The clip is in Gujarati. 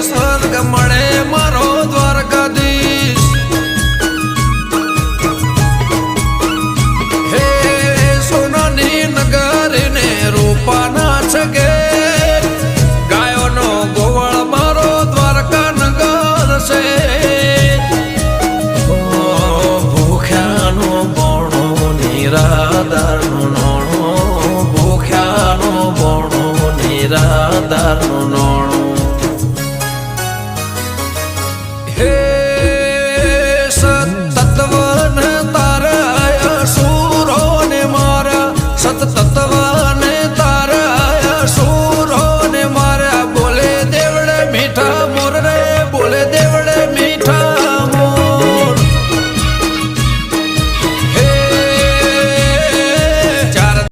સ્વર્ગ મળે મારો દ્વારકાધીશ. હે સોનાની નગરીને રૂપાના છગે ગાયોનો ગોવાળ મારો દ્વારકા નગર છે. ભૂખ્યાનો બોણો નિરાધારનો નોણો, ભૂખ્યાનો બોણો નિરાધારનો નોણો. હે સતત્વને તારા સુરો ને મારા સતત્વ